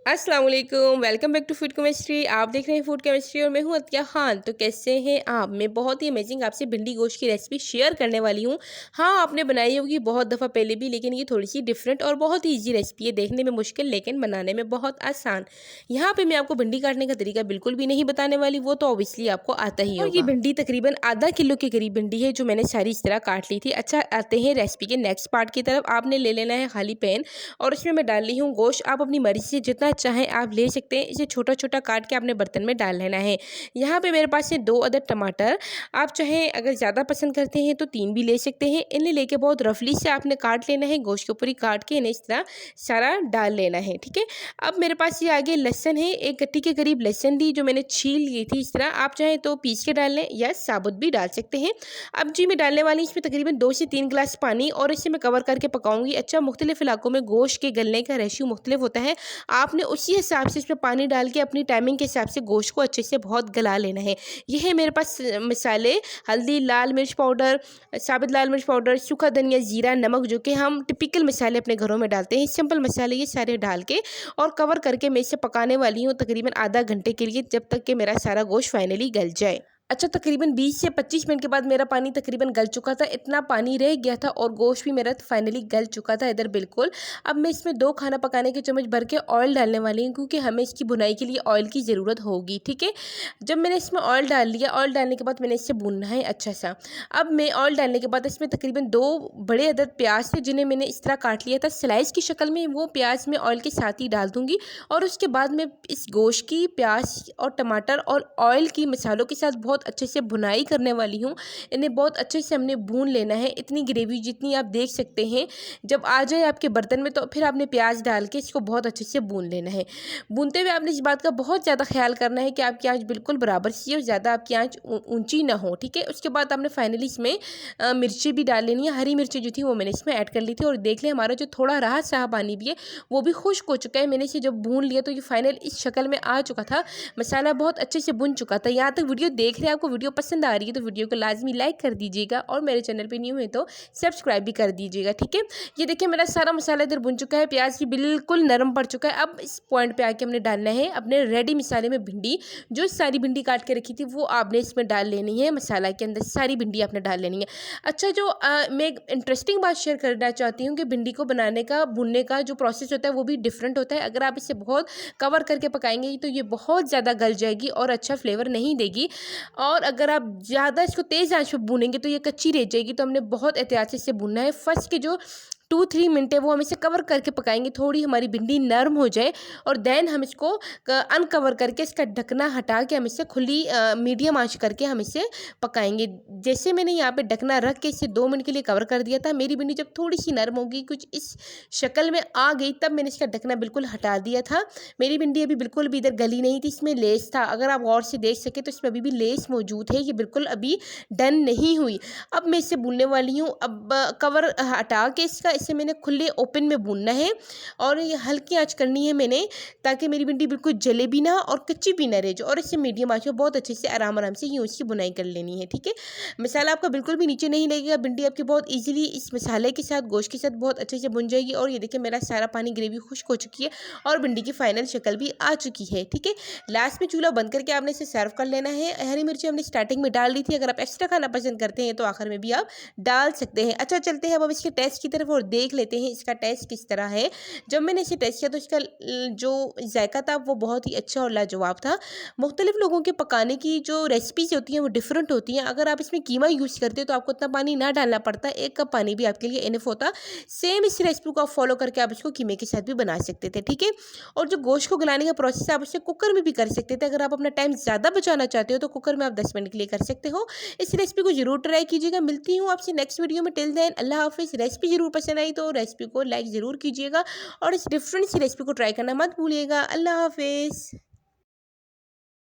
अस्सलाम वालेकुम, welcome back to food chemistry. आप देख रहे हैं फूड केमिस्ट्री और मैं हूं अतिया खान। तो कैसे हैं आप? मैं बहुत ही अमेजिंग आपसे भिंडी गोश्त की रेसिपी शेयर करने वाली हूं। हाँ, आपने बनाई होगी बहुत दफ़ा पहले भी, लेकिन ये थोड़ी सी डिफरेंट और बहुत ही ईजी रेसिपी है। देखने में मुश्किल लेकिन बनाने में बहुत आसान। यहाँ पे मैं आपको भिंडी काटने का तरीका बिल्कुल भी नहीं बताने वाली, वो तो ऑब्वियसली आपको आता ही होगा। और ये भिंडी तकरीबन आधा किलो के करीब भिंडी है जो मैंने सारी इस तरह काट ली थी। अच्छा, आते हैं रेसिपी के नेक्स्ट पार्ट की तरफ। आपने ले लेना है खाली पैन और उसमें मैं डाल ली हूँ गोश्त। आप अपनी मर्जी से जितना चाहें आप ले सकते हैं। इसे छोटा छोटा काट के आपने बर्तन में डाल लेना है। यहाँ पे मेरे पास है 2 अदद टमाटर। आप चाहें अगर ज़्यादा पसंद करते हैं तो 3 भी ले सकते हैं। इन्हें लेके बहुत रफली से आपने काट लेना है, गोश्त के ऊपर ही काट के इन्हें इस तरह सारा डाल लेना है। ठीक है, अब मेरे पास ये आगे लहसन है, एक गट्टी के करीब लहसन दी जो मैंने छील ली थी इस तरह। आप चाहें तो पीस के डाल लें या साबुत भी डाल सकते हैं। अब जी मैं डालने वाली इसमें तकरीबन 2 से 3 गिलास पानी और इसे मैं कवर करके पकाऊंगी। अच्छा, मुख्तलिफ इलाकों में गोश्त के गलने का रेशियो मुख्तलिफ होता है। आपने उसी हिसाब से इसमें पानी डाल के अपनी टाइमिंग के हिसाब से गोश्त को अच्छे से बहुत गला लेना है। यह है मेरे पास मसाले: हल्दी, लाल मिर्च पाउडर, साबित लाल मिर्च पाउडर, सूखा धनिया, जीरा, नमक, जो कि हम टिपिकल मसाले अपने घरों में डालते हैं। सिंपल मसाले ये सारे डाल के और कवर करके मैं इसे पकाने वाली हूँ तकरीबन आधा घंटे के लिए, जब तक कि मेरा सारा गोश्त फाइनली गल जाए। अच्छा, तकरीबन 20 से 25 मिनट के बाद मेरा पानी तकरीबन गल चुका था। इतना पानी रह गया था और गोश्त भी मेरा फाइनली गल चुका था इधर बिल्कुल। अब मैं इसमें 2 खाना पकाने के चम्मच भर के ऑयल डालने वाली हूँ, क्योंकि हमें इसकी भुनाई के लिए ऑयल की ज़रूरत होगी। ठीक है, जब मैंने इसमें ऑयल डाल लिया, ऑयल डालने के बाद मैंने इसे भूनना है अच्छा सा। अब मैं ऑयल डालने के बाद इसमें तकरीबन 2 बड़े अदद प्याज थे जिन्हें मैंने इस तरह काट लिया था स्लाइस की शक्ल में। वो प्याज मैं ऑयल के साथ ही डाल दूँगी और उसके बाद मैं इस गोश्त की, प्याज और टमाटर और ऑयल की मसालों के साथ बहुत अच्छे से भुनाई करने वाली हूँ। इन्हें बहुत अच्छे से हमने भून लेना है, इतनी ग्रेवी जितनी आप देख सकते हैं। जब आ जाए आपके बर्तन में तो फिर आपने प्याज डाल के इसको बहुत अच्छे से भून लेना है। भूनते हुए आपने इस बात का बहुत ज़्यादा ख्याल करना है कि आपकी आंच बिल्कुल बराबर सी और ज़्यादा आपकी आंच ऊंची ना हो। ठीक है, उसके बाद आपने फाइनली इसमें मिर्ची भी डाल लेनी है। हरी मिर्ची जो थी वो मैंने इसमें ऐड कर ली थी और देख लें हमारा जो थोड़ा रहा सहा पानी भी है वो भी खुश्क हो चुका है। मैंने इसे जब भून लिया तो ये फाइनल इस शक्ल में आ चुका था। मसाला बहुत अच्छे से भुन चुका था। यहाँ तक वीडियो देख रहे हैं, आपको वीडियो पसंद आ रही है तो वीडियो को लाजमी लाइक कर दीजिएगा और मेरे चैनल पे न्यू है तो सब्सक्राइब भी कर दीजिएगा। ठीक है, ये देखिए मेरा सारा मसाला इधर भुन चुका है, प्याज भी बिल्कुल नरम पड़ चुका है। अब इस पॉइंट पे आके हमने डालना है अपने रेडी मसाले में भिंडी। जो सारी भिंडी काट के रखी थी वो आपने इसमें डाल लेनी है, मसाला के अंदर सारी भिंडी आपने डाल लेनी है। अच्छा, जो मैं एक इंटरेस्टिंग बात शेयर करना चाहती हूँ कि भिंडी को बनाने का, भुनने का जो प्रोसेस होता है वो भी डिफरेंट होता है। अगर आप इसे बहुत कवर करके पकाएंगे तो ये बहुत ज़्यादा गल जाएगी और अच्छा फ्लेवर नहीं देगी। और अगर आप ज़्यादा इसको तेज़ आंच पे भूनेंगे तो ये कच्ची रह जाएगी। तो हमने बहुत एहतियात से इसे भूनना है। फर्स्ट के जो 2-3 मिनट है वो हम इसे कवर करके पकाएंगे, थोड़ी हमारी भिंडी नरम हो जाए और देन हम इसको अनकवर करके इसका ढकना हटा के हम इसे खुली मीडियम आंच करके हम इसे पकाएंगे। जैसे मैंने यहाँ पे ढकना रख के इसे 2 मिनट के लिए कवर कर दिया था, मेरी भिंडी जब थोड़ी सी नरम होगी, कुछ इस शक्ल में आ गई, तब मैंने इसका ढकना बिल्कुल हटा दिया था। मेरी भिंडी अभी बिल्कुल भी इधर गली नहीं थी, इसमें लेस था। अगर आप गौर से देख सके तो इसमें अभी भी लेस मौजूद है, ये बिल्कुल अभी डन नहीं हुई। अब मैं इसे भूनने वाली हूँ। अब कवर हटा के इसे मैंने खुले ओपन में भूनना है और ये हल्की आंच करनी है मैंने, ताकि मेरी भिंडी बिल्कुल जले भी ना और कच्ची भी ना रह जाए। और इसे मीडियम आंच में बहुत अच्छे से आराम आराम से यूँ इसकी बुनाई कर लेनी है। ठीक है, मसाला आपका बिल्कुल भी नीचे नहीं लगेगा, भिंडी आपकी बहुत ईजिली इस मसाले के साथ, गोश्त के साथ बहुत अच्छे से भुन जाएगी। और ये देखिए मेरा सारा पानी, ग्रेवी खुश्क हो चुकी है और भिंडी की फाइनल शक्ल भी आ चुकी है। ठीक है, लास्ट में चूल्हा बंद करके आपने इसे सर्व कर लेना है। हरी मिर्ची हमने स्टार्टिंग में डाल दी थी, अगर आप एक्स्ट्रा खाना पसंद करते हैं तो आखिर में भी आप डाल सकते हैं। अच्छा, चलते हैं अब इसके टेस्ट की तरफ और देख लेते हैं इसका टेस्ट किस तरह है। जब मैंने इसे टेस्ट किया तो इसका जो जायका था वो बहुत ही अच्छा और लाजवाब था। मुख्तलिफ लोगों के पकाने की जो रेसिपीज होती हैं वो डिफरेंट होती हैं। अगर आप इसमें कीमा यूज़ करते हो तो आपको उतना पानी ना डालना पड़ता, 1 कप पानी भी आपके लिए इनफ होता। सेम इस रेसिपी को आप फॉलो करके आप इसको कीमे के साथ भी बना सकते थे। ठीक है, और जो गोश्त को गलाने का प्रोसेस है आप उसे कुकर में भी कर सकते थे। अगर आप अपना टाइम ज़्यादा बचाना चाहते हो तो कुकर में आप 10 मिनट के लिए कर सकते हो। इस रेसिपी को जरूर ट्राई कीजिएगा। मिलती हूँ आपसे नेक्स्ट वीडियो में। टिल देन अल्लाह हाफिज़। रेसिपी जरूर पसंद आई तो रेसिपी को लाइक ज़रूर कीजिएगा और इस डिफरेंट सी रेसिपी को ट्राई करना मत भूलिएगा। अल्लाह हाफिज़।